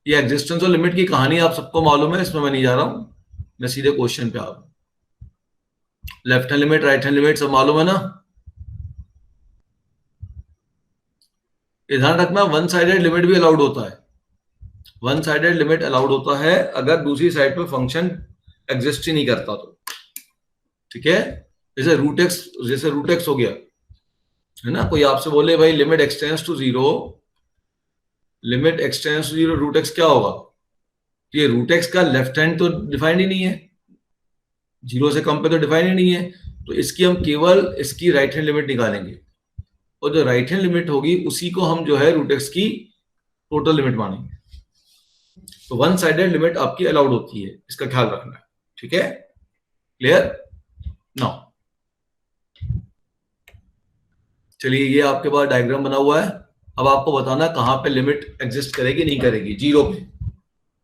ये एग्जिस्टेंस और लिमिट की कहानी आप सबको मालूम है, इसमें मैं नहीं जा रहा हूं, मैं सीधे क्वेश्चन पे आ रहा हूं। Left hand limit, right hand limit सब मालूम है ना। ध्यान रखना, वन साइडेड लिमिट भी अलाउड होता है। वन साइडेड लिमिट अलाउड होता है अगर दूसरी साइड पे फंक्शन एग्जिस्ट ही नहीं करता तो। ठीक है, जैसे रूट एक्स हो गया है ना। कोई आपसे बोले भाई limit extends to zero, limit extends to zero root x क्या होगा, तो ये रूट एक्स का लेफ्ट हैंड तो डिफाइंड ही नहीं है, जीरो से कम पे तो डिफाइंड ही नहीं है, तो इसकी हम केवल इसकी राइट हैंड लिमिट निकालेंगे, और जो राइट हैंड लिमिट होगी उसी को हम जो है रूट एक्स की टोटल लिमिट मानेंगे। तो वन साइडेड लिमिट आपकी अलाउड होती है, इसका ख्याल रखना है। ठीक है, क्लियर नाउ। चलिए, ये आपके पास डायग्राम बना हुआ है। अब आपको बताना कहां पे लिमिट एग्जिस्ट करेगी नहीं करेगी। जीरो पे,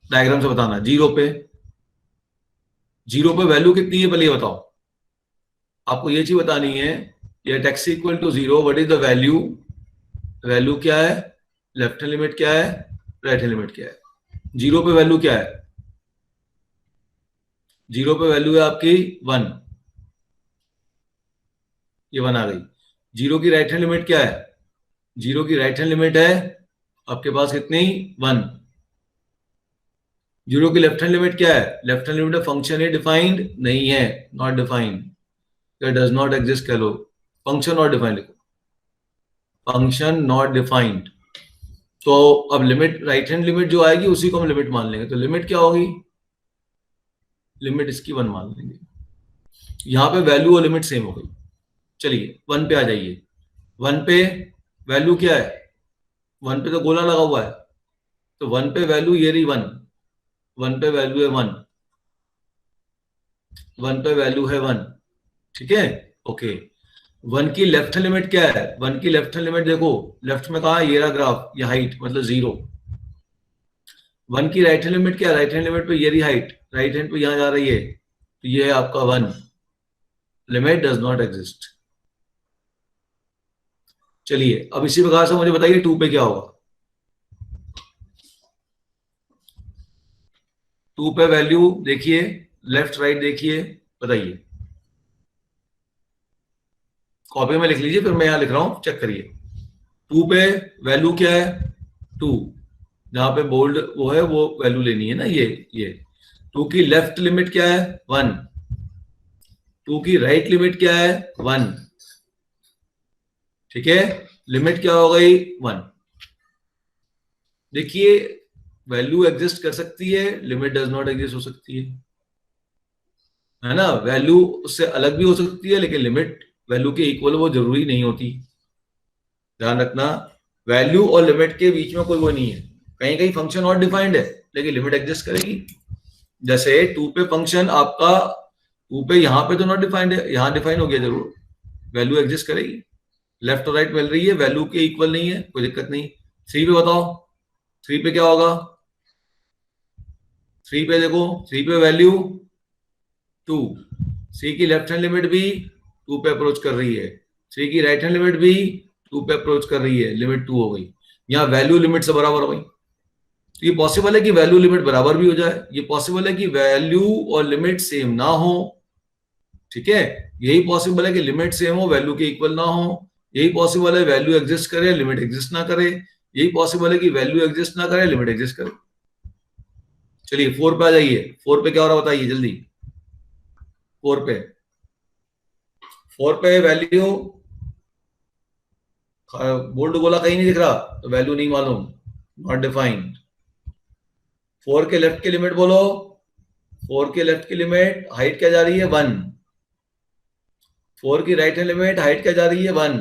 डायग्राम से बताना। जीरो पे वैल्यू कितनी है पहले ये बताओ। आपको ये चीज बतानी है, ये x equal to zero, what is the value, value क्या है, लेफ्ट हैंड लिमिट क्या है, राइट हैंड लिमिट क्या है। जीरो पे वैल्यू क्या है, जीरो पे वैल्यू है आपकी वन, ये वन आ गई। जीरो की राइट हैंड लिमिट क्या है, जीरो की राइट हैंड लिमिट है आपके पास कितनी, वन। जीरो की लेफ्ट हैंड लिमिट क्या है, लेफ्ट हैंड लिमिट फंक्शन है डिफाइंड नहीं है, not defined, does not exist कह लो, फंक्शन नॉट डिफाइंड लिखो, फंक्शन नॉट डिफाइंड। तो अब लिमिट, राइट हैंड लिमिट जो आएगी उसी को हम लिमिट मान लेंगे, तो लिमिट क्या होगी, लिमिट इसकी वन मान लेंगे। यहां पे वैल्यू और लिमिट सेम हो गई। चलिए वन पे आ जाइए। वन पे वैल्यू क्या है, वन पे तो गोला लगा हुआ है, तो वन पे वैल्यू ये रही वन, वन पे वैल्यू है वन, वन पे वैल्यू है वन। ठीक है, ओके। वन की लेफ्ट लिमिट क्या है, वन की लेफ्ट लिमिट देखो, लेफ्ट में कहा है, ये रहा ग्राफ, ये हाइट मतलब जीरो। वन की राइट हैंड लिमिट क्या है, राइट हैंड लिमिट पे ये रही हाइट, राइट हैंड पे यहां जा रही है, तो ये है आपका one, limit does not exist. चलिए अब इसी प्रकार से मुझे बताइए टू पे क्या होगा। टू पे वैल्यू देखिए, लेफ्ट राइट देखिए, बताइए। कॉपी में लिख लीजिए, फिर मैं यहां लिख रहा हूं, चेक करिए। टू पे वैल्यू क्या है, टू, जहां पे बोल्ड वो है वो वैल्यू लेनी है ना, ये टू की लेफ्ट लिमिट क्या है, वन, टू की राइट लिमिट क्या है, वन। ठीक है, लिमिट क्या हो गई, वन। देखिए वैल्यू एग्जिस्ट कर सकती है, लिमिट डज नॉट एग्जिस्ट हो सकती है ना। वैल्यू उससे अलग भी हो सकती है, लेकिन लिमिट वैल्यू के इक्वल वो जरूरी नहीं होती। ध्यान रखना, वैल्यू और लिमिट के बीच में कोई वो नहीं है, कहीं कहीं फंक्शन नॉट डिफाइंड है लेकिन लिमिट एग्जिस्ट करेगी। जैसे टू पे फंक्शन आपका, टू पे यहां पे तो नॉट डिफाइंड है, यहां डिफाइन हो गया जरूर, वैल्यू एग्जिस्ट करेगी, लेफ्ट और राइट मिल रही है, वैल्यू के इक्वल नहीं है, कोई दिक्कत नहीं। थ्री पे बताओ, थ्री पे क्या होगा, थ्री पे देखो, थ्री पे वैल्यू टू, थ्री की लेफ्ट हैंड लिमिट भी टू पे अप्रोच कर रही है, थ्री की राइट हैंड लिमिट भी टू पे अप्रोच कर रही है, लिमिट टू हो गई। यहाँ वैल्यू लिमिट से बराबर हो गई। तो ये पॉसिबल है कि वैल्यू लिमिट बराबर भी हो जाए, ये पॉसिबल है कि वैल्यू और लिमिट सेम ना हो। ठीक है, यही पॉसिबल है कि लिमिट सेम हो, वैल्यू के इक्वल ना हो, यही पॉसिबल है वैल्यू एग्जिस्ट करे, लिमिट एग्जिस्ट ना करे, यही पॉसिबल है कि वैल्यू एग्जिस्ट ना करे, लिमिट एग्जिस्ट करे। चलिए फोर पे आ जाइए, फोर पे क्या हो रहा बताइए जल्दी। फोर पे, फोर पे वैल्यू, बोल्ड गोला कहीं नहीं दिख रहा तो वैल्यू नहीं मालूम, नॉट डिफाइंड। फोर के लेफ्ट की लिमिट बोलो, फोर के लेफ्ट की लिमिट हाइट क्या जा रही है, वन। फोर की राइट हैंड लिमिट हाइट क्या जा रही है, वन।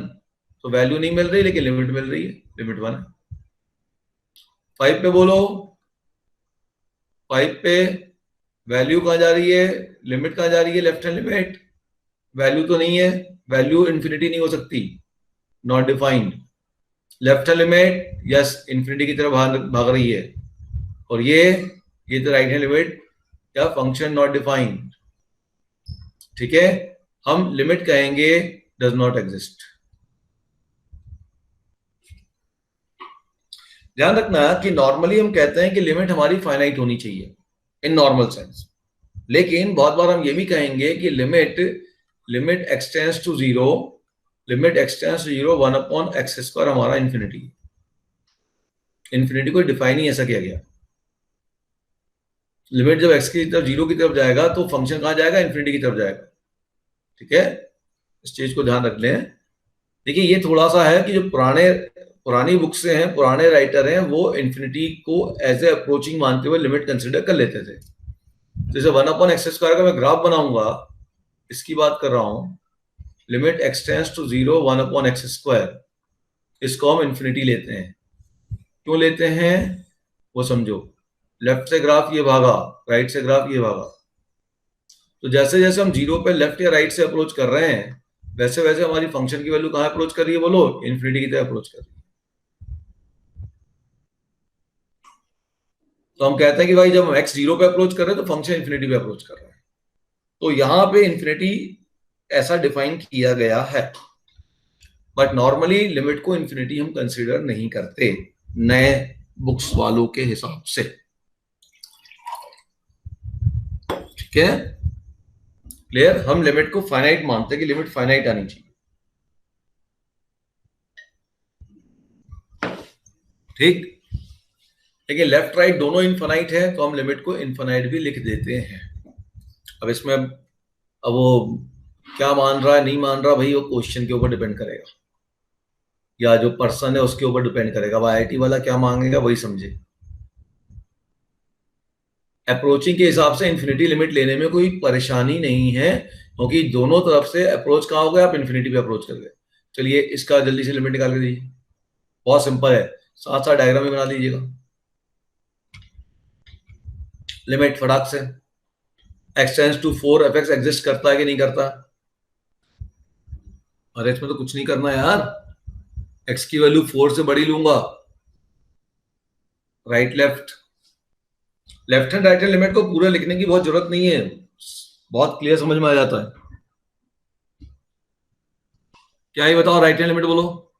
तो वैल्यू नहीं मिल रही लेकिन लिमिट मिल रही है, लिमिट वन है। फाइव पे बोलो, फाइव पे वैल्यू कहां जा रही है, लिमिट कहां जा रही है, लेफ्ट हैंड लिमिट, वैल्यू तो नहीं है, वैल्यू इंफिनिटी नहीं हो सकती, not defined. Left hand limit yes infinity की तरफ भाग रही है, और ये तो राइट हैंड लिमिट क्या, फंक्शन नॉट डिफाइंड। ठीक है, हम लिमिट कहेंगे डज नॉट एग्जिस्ट। ध्यान रखना कि नॉर्मली हम कहते हैं कि लिमिट हमारी फाइनाइट होनी चाहिए इन नॉर्मल सेंस, लेकिन बहुत बार हम ये भी कहेंगे कि limit extends to zero, limit extends to zero 1/x² हमारा इंफिनिटी, इंफिनिटी को डिफाइन ही ऐसा किया गया। लिमिट जब x की तरफ जीरो की तरफ जाएगा तो फंक्शन कहां जाएगा, इंफिनिटी की तरफ जाएगा। ठीक है, इस चीज को ध्यान रख लें। देखिए ये थोड़ा सा है कि जो पुरानी बुक से हैं, पुराने राइटर हैं, वो इंफिनिटी को एज ए अप्रोचिंग मानते हुए लिमिट कंसिडर कर लेते थे। जैसे 1/x² का मैं ग्राफ बनाऊंगा, इसकी बात कर रहा हूं, limit extends to zero 1/x², इसको हम इंफिनिटी लेते हैं। क्यों लेते हैं वो समझो। लेफ्ट से ग्राफ ये भागा, राइट से ग्राफ ये भागा, तो जैसे जैसे हम जीरो पे लेफ्ट या राइट से अप्रोच कर रहे हैं, वैसे वैसे हमारी फंक्शन की वैल्यू कहां अप्रोच कर रही है, बोलो, इंफिनिटी की तरफ अप्रोच कर रही है। तो हम कहते हैं कि भाई जब हम x जीरो पे अप्रोच कर रहे हैं तो फंक्शन इंफिनिटी पे अप्रोच कर रहा है। तो यहां पे इंफिनिटी ऐसा डिफाइन किया गया है, बट नॉर्मली लिमिट को इंफिनिटी हम कंसीडर नहीं करते नए बुक्स वालों के हिसाब से। ठीक है, क्लियर। हम लिमिट को फाइनाइट मानते हैं कि लिमिट फाइनाइट आनी चाहिए। ठीक, लेकिन लेफ्ट राइट दोनों इनफाइनाइट है तो हम लिमिट को इनफाइनाइट भी लिख देते हैं। अब इसमें अब वो क्या मान रहा है नहीं मान रहा, भाई वो क्वेश्चन के ऊपर डिपेंड करेगा, या जो पर्सन है उसके ऊपर डिपेंड करेगा। अब IIT वाला क्या मांगेगा वही समझे। अप्रोचिंग के हिसाब से इंफिनिटी लिमिट लेने में कोई परेशानी नहीं है, क्योंकि दोनों तरफ से अप्रोच कहाँ हो गया, आप इंफिनिटी पे अप्रोच कर गए। चलिए इसका जल्दी से लिमिट निकाल के दीजिए, बहुत सिंपल है, साथ साथ डायग्राम भी बना लीजिएगा। लिमिट फटाक से एक्सटेंड्स टू 4f(x) एग्जिस्ट करता है कि नहीं करता। अरे इसमें तो कुछ नहीं करना यार, x की वैल्यू 4 से बड़ी लूंगा, right left, left hand right hand limit को पूरा लिखने की बहुत जरूरत नहीं है, बहुत क्लियर समझ में आ जाता है। क्या ये बताओ, राइट हैंड लिमिट बोलो,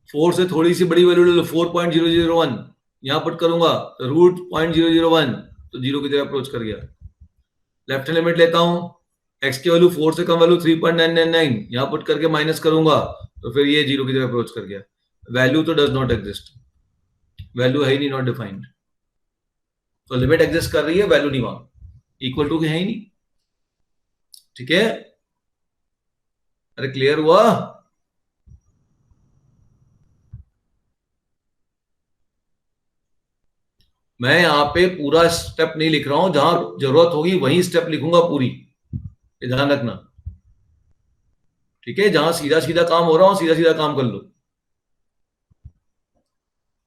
4 से थोड़ी सी बड़ी वैल्यू ले लो, 4.001 यहां पुट करूंगा तो √0.001, तो जीरो की तरफ अप्रोच कर गया। लेफ्ट हैंड लिमिट लेता हूं, x की वैल्यू 4 से कम वैल्यू 3.999 यहां पुट करके माइनस करूंगा तो फिर ये जीरो की तरफ अप्रोच कर गया। वैल्यू तो डज नॉट एग्जिस्ट, वैल्यू है ही नहीं, नॉट डिफाइंड। तो लिमिट एग्जिस्ट कर रही है, वैल्यू नहीं वहां, इक्वल टू के है ही नहीं। ठीक है, अरे क्लियर हुआ। मैं यहां पे पूरा स्टेप नहीं लिख रहा हूं, जहां जरूरत होगी वहीं स्टेप लिखूंगा पूरी, ध्यान रखना। ठीक है, जहां सीधा सीधा काम हो रहा हो सीधा सीधा काम कर लो,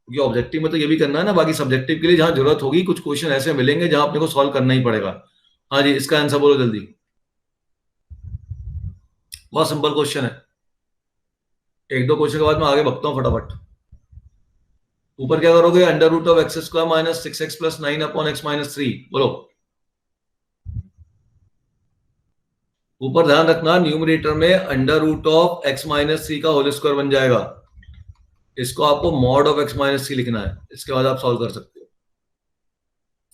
क्योंकि ऑब्जेक्टिव में तो ये भी करना है ना, बाकी सब्जेक्टिव के लिए जहां जरूरत होगी कुछ क्वेश्चन ऐसे मिलेंगे जहां अपने को सॉल्व करना ही पड़ेगा। हाँ जी, इसका आंसर बोलो जल्दी, बहुत सिंपल क्वेश्चन है, एक दो क्वेश्चन के बाद मैं आगे बढ़ता हूं फटाफट। ऊपर क्या करोगे, √(x² - 6x + 9/x - 3), बोलो। ऊपर ध्यान रखना, न्यूमरेटर में √(x - 3) का होल स्क्वायर बन जाएगा, इसको आपको mod of x - 3 लिखना है, इसके बाद आप सॉल्व कर सकते हो,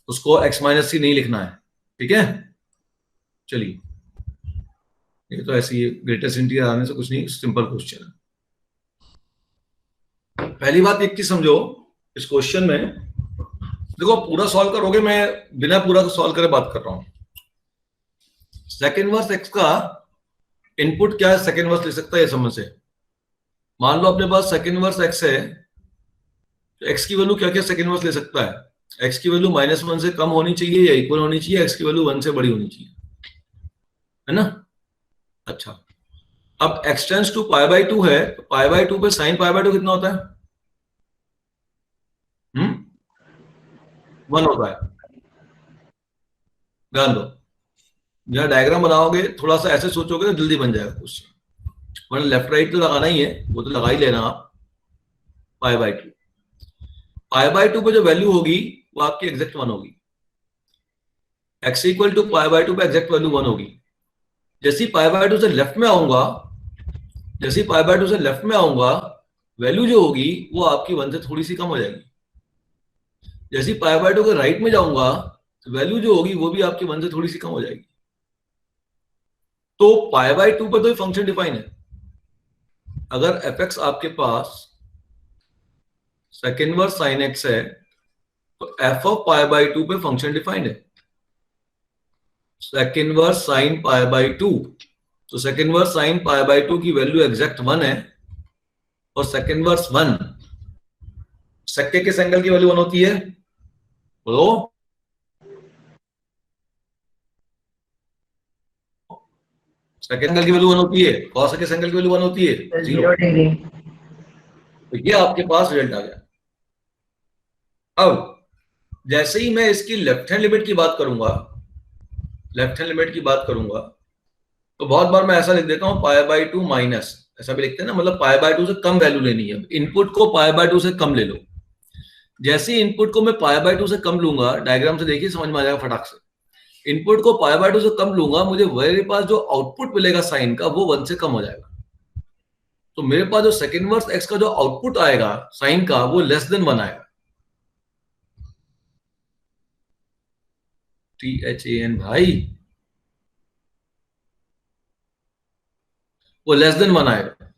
उसको x - 3 नहीं लिखना है। ठीक है, चलिए, ये तो ऐसी ग्रेटेस्ट इंटीजर आने से कुछ नहीं, सिंपल क्वेश्चन है। पहली बात एक चीज समझो इस क्वेश्चन में, देखो पूरा सॉल्व करोगे, मैं बिना पूरा सॉल्व करे बात कर रहा हूं। सेकेंड वर्स x का इनपुट क्या है, सेकेंड वर्स ले सकता है, ये समझ से। मान लो अपने पास सेकेंड वर्स x है, तो x की वैल्यू क्या क्या सेकेंड वर्स ले सकता है, x की वैल्यू -1 से कम होनी चाहिए या इक्वल होनी चाहिए, x की वैल्यू 1 से बड़ी होनी चाहिए, है ना। अच्छा, अब एक्सटेंस टू π/2 है, तो π/2 पे sin π/2 कितना होता है, 1 होता है। ध्यान दो, जहां डायग्राम बनाओगे थोड़ा सा ऐसे सोचोगे तो जल्दी बन जाएगा क्वेश्चन, वरना लेफ्ट राइट तो लगाना ही है, वो तो लगा ही लेना आप। π/2 पे जो वैल्यू होगी वो आपकी एग्जैक्ट 1 होगी, x = π/2 पे एग्जैक्ट वैल्यू 1 होगी। जैसे π/2 से लेफ्ट में आऊंगा, वैल्यू जो होगी वो आपकी 1 से थोड़ी सी कम हो जाएगी। जैसे पाई बाय 2 के राइट में जाऊंगा वैल्यू जो होगी वो भी आपकी 1 से थोड़ी सी कम हो जाएगी। तो पाई बाय 2 पर तो फंक्शन डिफाइन है। अगर एफ एक्स आपके पास सेकेंड वर्स साइन एक्स है तो एफ ऑफ पाई बाय 2 पे फंक्शन डिफाइंड है। Second verse sine pi by 2, तो second verse sine pi by 2 की वैल्यू एग्जैक्ट 1 है और सेकेंड वर्स 1 सेक के एंगल की वैल्यू 1 होती है। बोलो सेकेंड एंगल की वैल्यू 1 होती है, कॉस के एंगल की वैल्यू 1 होती है 0 डिग्री। तो ये आपके पास रिजल्ट आ गया। अब जैसे ही मैं इसकी लेफ्ट हैंड लिमिट की बात करूंगा, लेफ्ट हैंड लिमिट की बात करूंगा तो बहुत बार मैं ऐसा लिख देता हूं पाई बाय 2 माइनस, ऐसा भी लिखते हैं ना, मतलब पाई बाय 2 से कम वैल्यू लेनी है। इनपुट को पाई बाय 2 से कम ले लो। जैसे ही इनपुट को मैं पाई बाय 2 से कम लूंगा, डायग्राम से देखिए समझ में आ जाएगा फटाक से। इनपुट को पाई बाय 2 से कम लूंगा, मुझे मेरे पास जो आउटपुट मिलेगा साइन का वो 1 से कम हो जाएगा। तो मेरे पास जो सेकेंड वर्स एक्स का जो आउटपुट आएगा साइन का वो लेस देन 1 आएगा। THAN भाई, वो लेस देन 1 आएगा।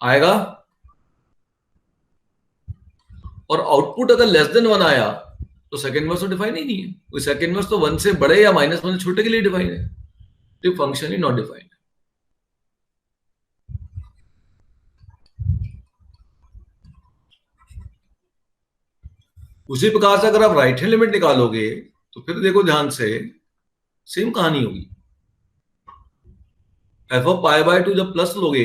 आएगा। और आउटपुट अगर लेस देन 1 आया तो सेकेंड वर्स तो डिफाइन ही नहीं है। कोई सेकेंड वर्स तो 1 से बड़े या -1 से छोटे के लिए डिफाइन है, तो फंक्शन ही नॉट डिफाइंड। उसी प्रकार से अगर आप राइट हैंड लिमिट निकालोगे तो फिर देखो ध्यान से, सेम कहानी होगी। एफ ऑफ पाई बाय 2 जब प्लस लोगे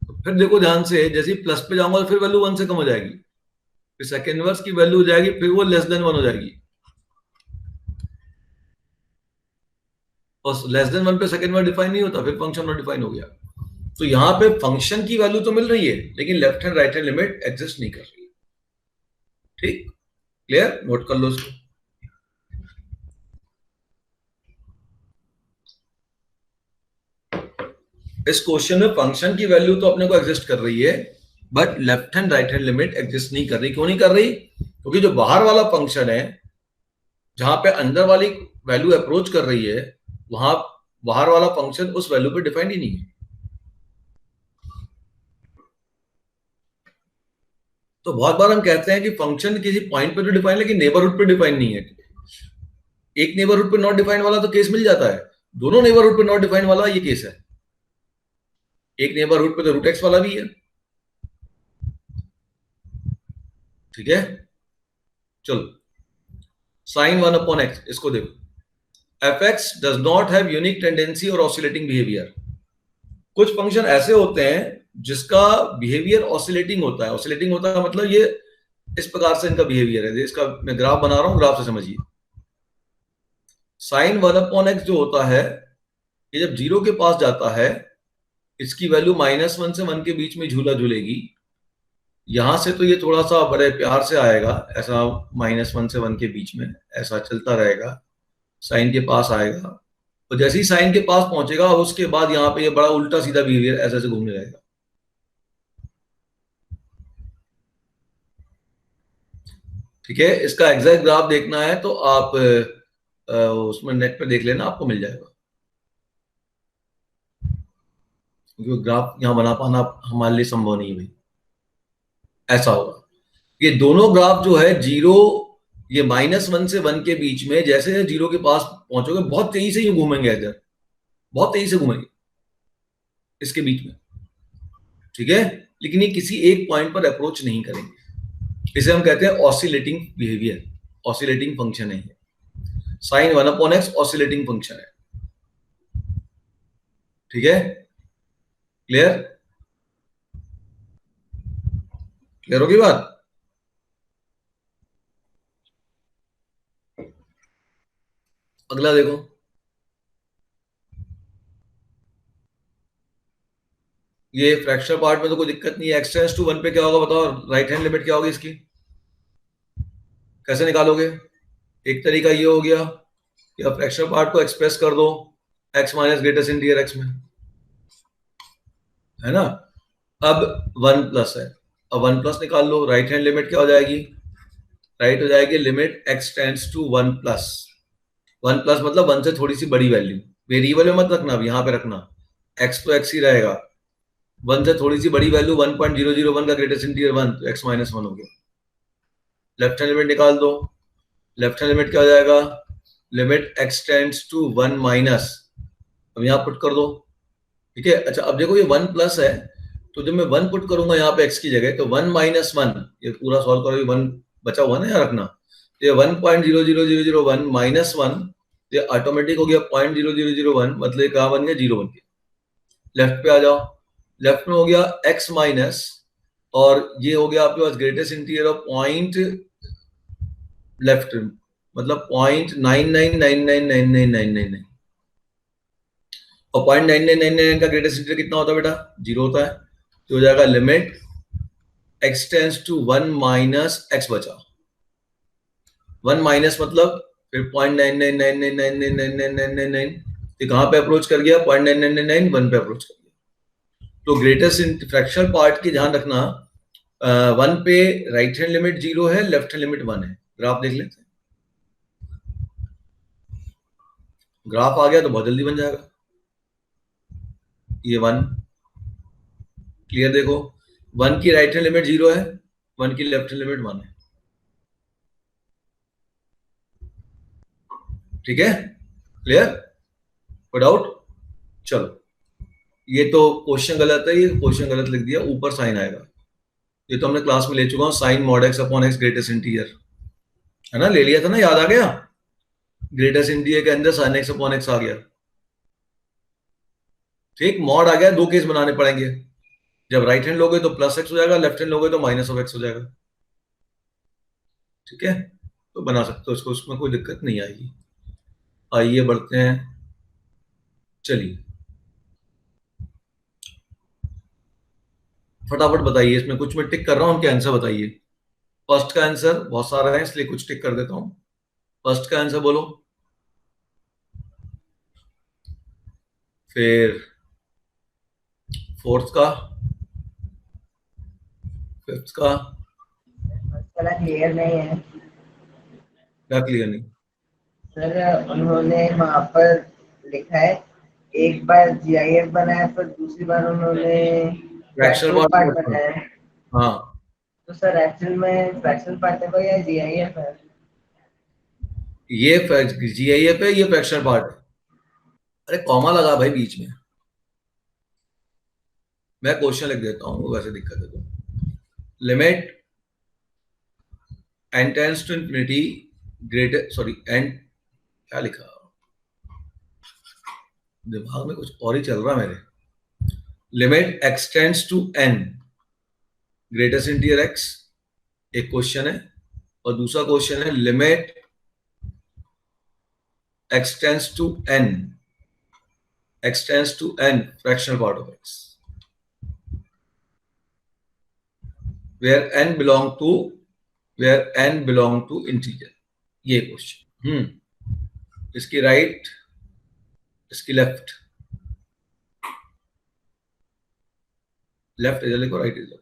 तो फिर देखो ध्यान से, जैसे ही प्लस पे जाऊंगा तो फिर वैल्यू 1 से कम हो जाएगी, फिर सेकेंड वर्स की वैल्यू हो जाएगी, फिर वो लेस देन 1 हो जाएगी। और लेस देन 1 पे सेकेंड वर्स डिफाइन नहीं होता, फिर फंक्शन नॉट डिफाइन हो गया। तो यहां पे फंक्शन की वैल्यू तो मिल रही है लेकिन left hand right hand limit exist नहीं कर रही। ठीक, क्लियर? नोट कर लो इसको। इस क्वेश्चन में फंक्शन की वैल्यू तो अपने को एग्जिस्ट कर रही है but left hand right hand limit exist नहीं कर रही। क्यों नहीं कर रही? क्योंकि जो बाहर वाला फंक्शन है, जहां पे अंदर वाली वैल्यू अप्रोच कर रही है, वहां बाहर वाला फंक्शन उस वैल्यू पे डिफाइंड ही नहीं है। तो बहुत बार हम कहते हैं कि फंक्शन किसी पॉइंट पे तो डिफाइन, लेकिन नेबरहुड पे डिफाइन नहीं है। एक नेबरहुड पे नॉट डिफाइन वाला तो केस मिल जाता है, दोनों नेबरहुड पे नॉट डिफाइन वाला ये केस है। एक नेबरहुड पे तो रूट एक्स वाला भी है। ठीक है, चलो साइन 1 अपॉन एक्स, इसको देखो। F x does not have unique tendency और ऑसिलेटिंग बिहेवियर। कुछ फंक्शन ऐसे होते हैं जिसका बिहेवियर ऑसिलेटिंग होता है। ऑसिलेटिंग होता है मतलब ये इस प्रकार से इनका बिहेवियर है। इसका मैं ग्राफ बना रहा हूं, ग्राफ से समझिए। साइन 1 अपॉन एक्स जो होता है, ये जब 0 के पास जाता है, इसकी वैल्यू -1 से 1 के बीच में झूला झूलेगी। यहां से तो ये थोड़ा सा बड़े प्यार से आएगा, ऐसा -1 से 1 के बीच में ऐसा चलता रहेगा, साइन के पास आएगा। और जैसे ही साइन के पास पहुंचेगा उसके बाद यहाँ पे ये बड़ा उल्टा सीधा बिहेवियर ऐसे ऐसे घूमने रहेगा। ठीक है, इसका एग्जैक्ट ग्राफ देखना है तो आप उसमें नेट पे देख लेना, आपको मिल जाएगा। क्योंकि ग्राफ यहाँ बना पाना हमारे लिए संभव नहीं है भाई। ऐसा होगा, ये दोनों ग्राफ जो है जीरो, ये -1 से 1 के बीच में जैसे 0 के पास पहुंचोगे बहुत तेजी से ये घूमेंगे, इधर बहुत तेजी से घूमेंगे इसके बीच में। ठीक है, लेकिन ये किसी एक पॉइंट पर अप्रोच नहीं करेंगे। इसे हम कहते हैं ऑसिलेटिंग बिहेवियर, ऑसिलेटिंग फंक्शन है। Sine 1 upon x oscillating function है। ठीक है, क्लियर? क्लियर होगी बात? अगला देखो, ये फ्रैक्चर पार्ट में तो कोई दिक्कत नहीं है। एक्स टेंड्स टू 1 पे क्या होगा बताओ? राइट हैंड लिमिट क्या होगी इसकी? कैसे निकालोगे? एक तरीका ये हो गया कि आप फ्रैक्चर पार्ट को एक्सप्रेस कर दो x minus greatest integer x में, है ना। अब 1 प्लस है, अब 1 प्लस निकाल लो, राइट हैंड लिमिट क्या हो जाएगी, राइट हो जाएगी limit x tends to 1 plus, 1 plus मतलब 1 से थोड़ी सी बड़ी वैल्यू, वेरिएबल में मत रखना, अब यहाँ पे रखना, x तो x ही रहेगा, 1 से थोड़ी सी बड़ी वैल्यू 1.001 का ग्रेटेस्ट इंटीजर 1, तो x माइनस 1 हो गया। लेफ्ट हैंड लिमिट निकाल दो, लेफ्ट हैंड लिमिट क्या हो जाएगा, limit x tends to 1 minus, अब यहाँ पुट कर दो, ठीक है। अच्छा अब देखो ये 1 प्लस है, तो जब मैं 1 पुट करूंगा यहाँ पे x की जगह, तो 1 माइनस 1, ये पूरा सॉल्व करो, 1 बचा हुआ ना यहाँ रखना, तो ये 1.00001 माइनस 1, ये ऑटोमेटिक हो गया 0.0001, मतलब कहाँ बन गया, 0 बन गया। लेफ्ट पे आ जाओ, लेफ्ट में हो गया x माइनस, और ये हो गया आपके पास greatest integer of point left, मतलब 0.99999999, और 0.9999 का ग्रेटेस्ट इंटीजर कितना होता है बेटा, 0 होता है, तो हो जाएगा limit x tends to 1 minus x बचा, 1 माइनस मतलब फिर 0.99999999, तो कहां पे अप्रोच कर गया, 0.9999 1 पे अप्रोच कर गया। तो ग्रेटेस्ट फ्रैक्शनल पार्ट की ध्यान रखना, 1 पे राइट हैंड लिमिट 0 है, लेफ्ट हैंड लिमिट 1 है। ग्राफ देख लेते हैं, ग्राफ आ गया तो बहुत जल्दी बन जाएगा। ये 1 क्लियर, देखो 1 की राइट हैंड लिमिट 0 है, 1 की लेफ्ट हैंड लिमिट 1 है, ठीक है, क्लियर, कोई डाउट। चलो ये तो क्वेश्चन गलत है, ये क्वेश्चन गलत लिख दिया, ऊपर साइन आएगा, ये तो हमने क्लास में ले चुका हूं, sine mod x upon x greatest integer, है ना, ले लिया था ना, याद आ गया, ग्रेटेस्ट इंटीजर के अंदर साइन एक्स अपॉन एक्स आ गया, ठीक, मॉड आ गया, दो केस बनाने पड़ेंगे, जब राइट हैंड लोगे तो प्लस एक्स हो जाएगा, लेफ्ट हैंड लोगे तो माइनस ऑफ एक्स हो जाएगा, ठीक है, तो बना सकते हो इसको, उसमें कोई दिक्कत नहीं आएगी। आइए बढ़ते हैं, चलिए फटाफट बताइए, इसमें कुछ मैं टिक कर रहा हूं, उनके आंसर बताइए। फर्स्ट का आंसर बहुत सारा है इसलिए कुछ टिक कर देता हूं, फर्स्ट का आंसर बोलो, फिर फोर्थ का, फिफ्थ का, क्लियर नहीं है क्या क्लियर नहीं सर, उन्होंने वहां पर लिखा है एक बार जीआईएफ बनाया, फिर दूसरी बार उन्होंने फ्रैक्शनल पार्ट पार्ट, बनाया, हाँ तो सर एक्चुअल में फ्रैक्शनल पार्ट है वो या जीआईएफ है? ये जीआईएफ है, ये फ्रैक्शनल पार्ट है, अरे कॉमा लगा भाई बीच में, मैं क्वेश्चन लिख देता हूँ, वैसे दिक्कत है तो, limit n tends to infinity greater, sorry n, क्या लिखा, दिमाग में कुछ और ही चल रहा है मेरे, limit x tends to n greatest integer x, एक क्वेश्चन है, और दूसरा क्वेश्चन है limit x tends to n, x tends to n fractional part of x, where n belong to integer, ये क्वेश्चन, इसकी राइट, इसकी लेफ्ट, लेफ्ट इधर लिखो, राइट इधर,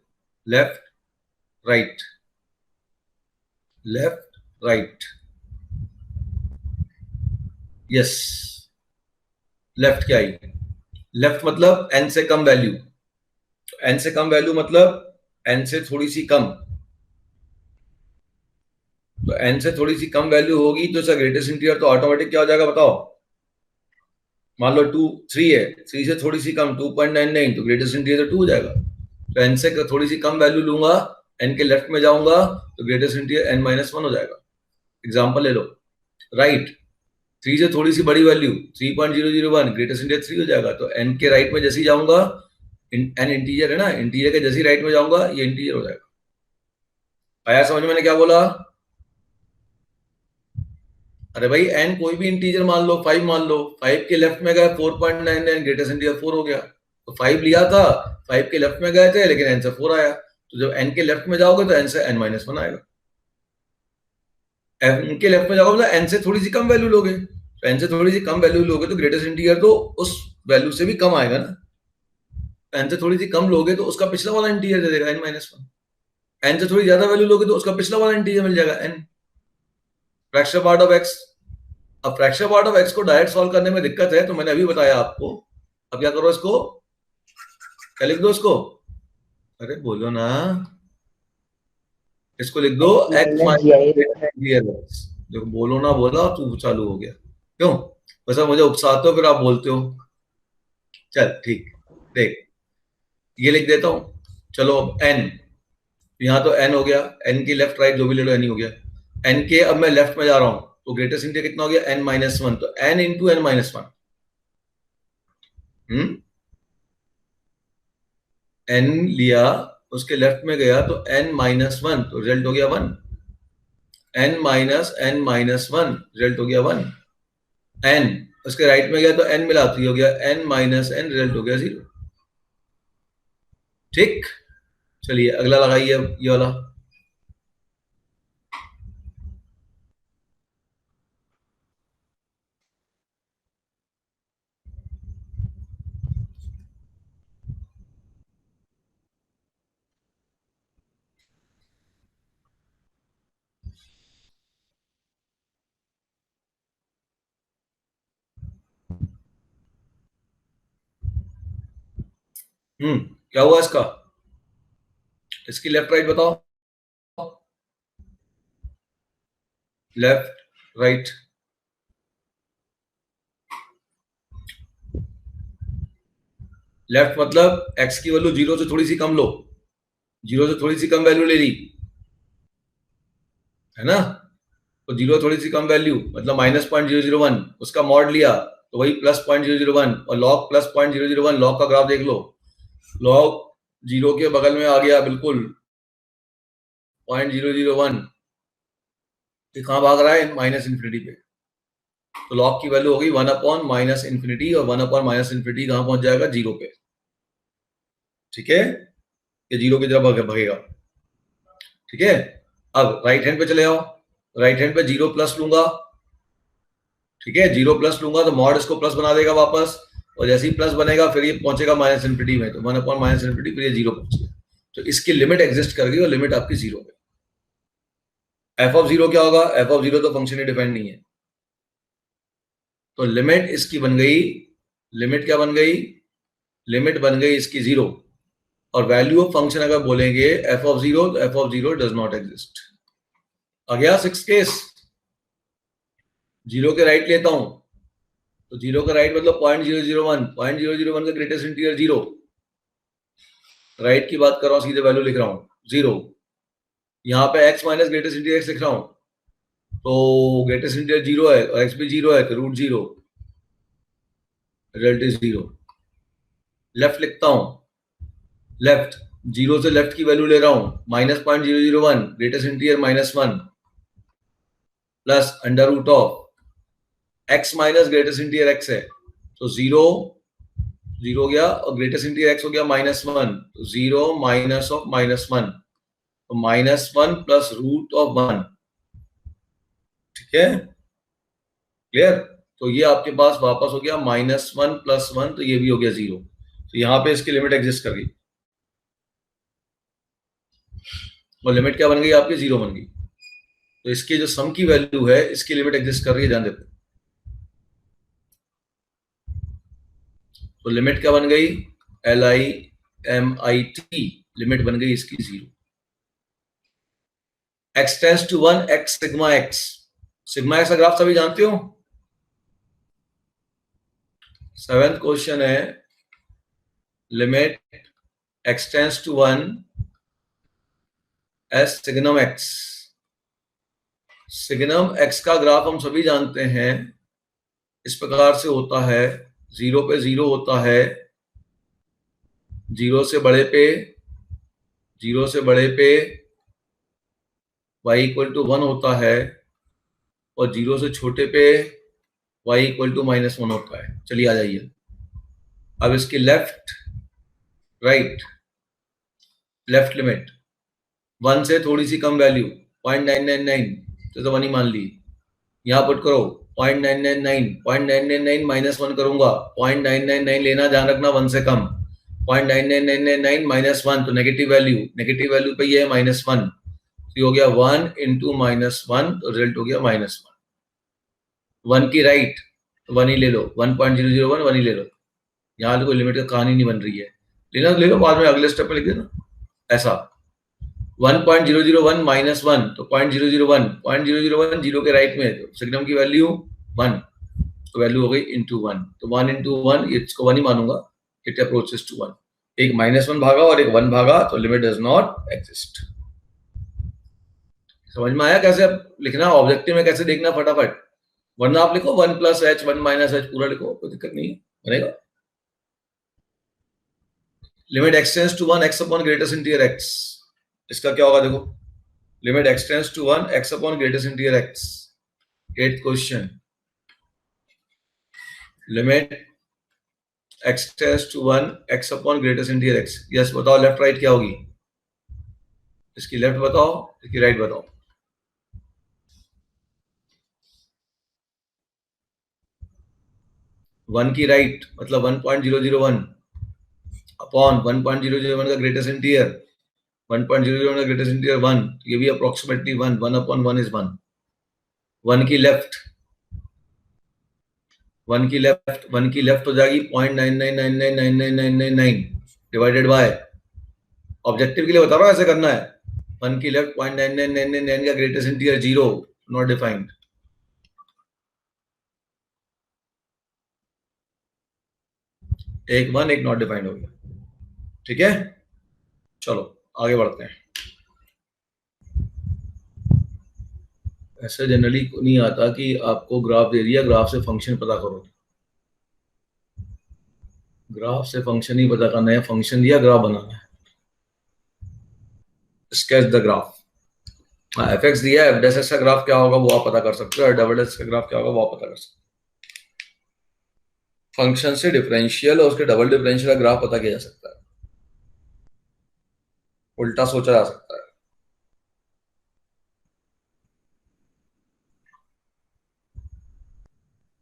left right, left right, yes, left क्या आई, लेफ्ट मतलब n से कम वैल्यू, n से कम वैल्यू मतलब n से थोड़ी सी कम, तो n से थोड़ी सी कम वैल्यू होगी तो इसका ग्रेटेस्ट इंटीजर तो ऑटोमेटिक क्या हो जाएगा बताओ, मान लो 3 है, 3 से थोड़ी सी कम 2.99, तो ग्रेटेस्ट इंटीजर 2 हो जाएगा, तो n से थोड़ी सी कम वैल्यू लूंगा, n के लेफ्ट में जाऊंगा तो ग्रेटेस्ट इंटीजर n-1 हो जाएगा। एग्जांपल ले लो, राइट 3 से थोड़ी सी बड़ी वैल्यू 3.001, ग्रेटेस्ट इंटीजर 3 हो जाएगा, तो n के राइट में जैसे ही जाऊंगा, n इंटीजर है ना, इंटीजर के जैसे ही राइट में जाऊंगा ये इंटीजर हो जाएगा। आया समझ में मैंने क्या बोला, अरे भाई n कोई भी इंटीजर मान लो, 5 मान लो, 5 के लेफ्ट में गए 4.99, ग्रेटेस्ट इंटीजर 4 हो गया, तो 5 लिया था, 5 के लेफ्ट में गए थे लेकिन n से 4 आया, तो जब n के लेफ्ट में जाओगे तो n से n-1 आएगा, n के लेफ्ट में जाओगे तो n से थोड़ी सी कम वैल्यू लोगे, तो n से थोड़ी सी कम वैल्यू लोगे तो ग्रेटेस्ट इंटीजर तो उस वैल्यू से भी कम आएगा ना, n से थोड़ी सी कम लोगे तो उसका पिछला वाला इंटीजर दे देगा n-1, n से थोड़ी ज्यादा वैल्यू लोगे तो उसका पिछला वाला इंटीजर मिल जाएगा n, fractional part of x। अब फ्रैक्शनल पार्ट ऑफ x को डायरेक्ट सॉल्व करने में दिक्कत है तो मैंने अभी बताया आपको। अब क्या करो, इसको क्या लिख दो, इसको, अरे बोलो ना, इसको लिख दो x माइनस, देखो बोलो ना बोला तू चालू हो गया क्यों, वैसा मुझे उकसाते हो फिर आप बोलते हो। चल ठीक, देख ये लिख देता हूं, चलो अब n, यहाँ तो n हो गया, n की लेफ्ट राइट जो भी ले लो n ही हो गया, n के अब मैं लेफ्ट में जा रहा हूं तो ग्रेटेस्ट इंटीजर कितना हो गया n-1, तो n इंटू n-1, n लिया उसके लेफ्ट में गया तो n-1, तो रिजल्ट हो गया 1, n-1 रिजल्ट हो गया 1, n उसके राइट में गया तो n मिला तो हो गया n-n, रिजल्ट हो गया 0। ठीक, चलिए अगला लगाइए ये वाला। क्या हुआ इसका, इसकी लेफ्ट राइट बताओ, लेफ्ट राइट, लेफ्ट मतलब x की वैल्यू 0 से थोड़ी सी कम लो, 0 से थोड़ी सी कम वैल्यू ले ली है ना, तो 0 थोड़ी सी कम वैल्यू मतलब -0.001, उसका मॉड लिया तो वही +0.001, और लॉग +0.001, लॉग का ग्राफ देख लो, लॉग 0 के बगल में आ गया बिल्कुल 0.001, तो कहां भाग रहा है -इन्फिनिटी पे, तो लॉग की वैल्यू होगी 1/-इन्फिनिटी, और 1/-इन्फिनिटी कहां पहुंच जाएगा 0 पे, ठीक है, ये 0 की तरफ भागेगा, ठीक है। अब राइट हैंड पे चले आओ, राइट हैंड पे 0 प्लस लूंगा, ठीक है, 0 प्लस लूंगा तो मॉड इसको प्लस बना देगा वापस, और जैसे ही प्लस बनेगा फिर ये पहुंचेगा -इन्फिनिटी में, तो 1/-इन्फिनिटी फिर ये 0 पहुंच गया, तो इसकी लिमिट एग्जिस्ट कर गई और लिमिट आपकी 0 पे। f(0) क्या होगा, f(0) तो फंक्शन ही डिफाइंड नहीं है, तो लिमिट इसकी बन गई, लिमिट क्या बन गई, लिमिट बन गई इसकी 0, और वैल्यू ऑफ फंक्शन अगर बोलेंगे f(0) तो f(0) डज नॉट एग्जिस्ट। आ गया 6 केस, 0 के राइट लेता हूं तो 0 का राइट मतलब 0.001 का ग्रेटेस्ट इंटीजर 0, राइट की बात कर रहा हूं, सीधे वैल्यू लिख रहा हूं 0, यहाँ पे x minus greatest integer x लिख रहा हूं, तो ग्रेटेस्ट इंटीजर 0 है और x भी 0 है तो √0, रिजल्ट इज 0। लेफ्ट लिखता हूं, लेफ्ट 0 से लेफ्ट की वैल्यू ले रहा हूं, -0.001 greatest integer -1 plus under root of x minus greatest integer x है, तो 0 0 गया और ग्रेटेस्ट इंटीजर x हो गया -1, तो 0 माइनस ऑफ -1, तो -1 प्लस √1, ठीक है, क्लियर, तो ये आपके पास वापस हो गया -1 + 1, तो ये भी हो गया 0, तो यहां पे इसकी लिमिट एग्जिस्ट कर गई, और लिमिट क्या बन गई आपकी 0 बन गई, तो इसकी जो सम की वैल्यू है इसकी लिमिट एग्जिस्ट कर रही है, ध्यान देते, तो लिमिट क्या बन गई LIMIT, लिमिट बन गई इसकी 0, x tends to 1 x sigma x, sigma x का ग्राफ सभी जानते हो, 7th क्वेश्चन है, limit x tends to 1 s signum x, signum x का ग्राफ हम सभी जानते हैं इस प्रकार से होता है, 0 पे 0 होता है, 0 से बड़े पे, 0 से बड़े पे y = 1 होता है, और 0 से छोटे पे y = -1 होता है। चलिए आ जाइए, अब इसकी लेफ्ट राइट, लेफ्ट लिमिट 1 से थोड़ी सी कम वैल्यू 0.999, तो 1 ही मान ली, यहां पुट करो 0.999 माइनस 1 करूंगा, 0.999 लेना, ध्यान रखना 1 से कम, 0.99999 माइनस 1 तो नेगेटिव वैल्यू पे ये है -1, तो हो गया 1 इंटू -1, तो रिजल्ट हो गया -1। 1 की राइट, तो 1 ही ले लो, 1.001 1 ही ले लो, यहाँ तो कोई लिमिट की कहानी नहीं बन रही है, लेना तो ले लो, बाद में अगले स्टेप में लिख देना ऐसा। 1.001 -1 तो 0.001 जीरो के राइट में, तो सिग्नम की वैल्यू 1, तो वैल्यू हो गई इंटू 1, तो 1 इंटू 1, इसको 1 ही मानूंगा, इट अप्रोचेस टू 1, एक -1 भागा और एक 1 भागा, तो लिमिट डज नॉट एग्जिस्ट। समझ में आया कैसे लिखना, ऑब्जेक्टिव में कैसे देखना फटाफट, वरना आप लिखो 1 + h 1 - h पूरा लिखो, कोई दिक्कत नहीं है, बनेगा। Limit x tends to 1 x upon greatest integer x, इसका क्या होगा देखो, limit x tends to 1 x upon greatest integer x, 8th question, limit x tends to 1 x upon greatest integer x, yes बताओ लेफ्ट राइट क्या होगी, इसकी left बताओ, इसकी राइट बताओ। वन की राइट मतलब 1.001 अपॉन 1.001 का ग्रेटेस्ट इंटीजर, 1.001 का ग्रेटेस्ट इंटीजर 1, ये भी अप्रोक्सीमेटली 1 अपॉन 1 इज 1। 1 की लेफ्ट, 1 की लेफ्ट हो जाएगी 0.99999999 डिवाइडेड बाय, ऑब्जेक्टिव के लिए बता रहा हूं ऐसे करना है, 1 की लेफ्ट 0.9999 का ग्रेटेस्ट इंटीजर 0 नॉट डिफाइंड, एक 1 एक नॉट डिफाइंड हो गया, ठीक है। चलो आगे बढ़ते हैं। ऐसे जनरली नहीं आता कि आपको ग्राफ दे दिया, ग्राफ से फंक्शन पता करो, ग्राफ से फंक्शन ही पता करना है, फंक्शन दिया ग्राफ बनाना है, sketch the graph, F x दिया है, एफ का ग्राफ क्या होगा वो आप पता कर सकते हो, और डबल एस का ग्राफ क्या होगा वो आप पता कर सकते हो। फंक्शन से डिफरेंशियल और उसके डबल डिफरेंशियल का ग्राफ पता किया जा सकता है, उल्टा सोचा जा सकता है।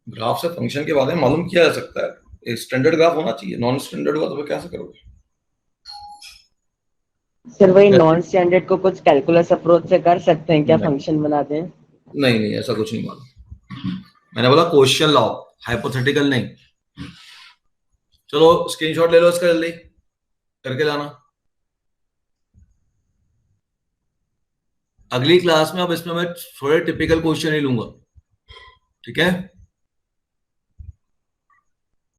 ग्राफ से फंक्शन के बारे में मालूम किया जा सकता है, एक स्टैंडर्ड ग्राफ होना चाहिए, नॉन स्टैंडर्ड हुआ तो कैसे करोगे सर वही नॉन स्टैंडर्ड को कुछ कैलकुलस अप्रोच से कर सकते हैं क्या, फंक्शन बना दें? नहीं ऐसा कुछ नहीं मालूम, मैंने बोला क्वेश्चन लाओ, हाइपोथेटिकल नहीं। चलो स्क्रीनशॉट ले लो इसका, जल्दी करके लाना, अगली क्लास में अब इसमें मैं थोड़े टिपिकल क्वेश्चन ही लूंगा, ठीक है।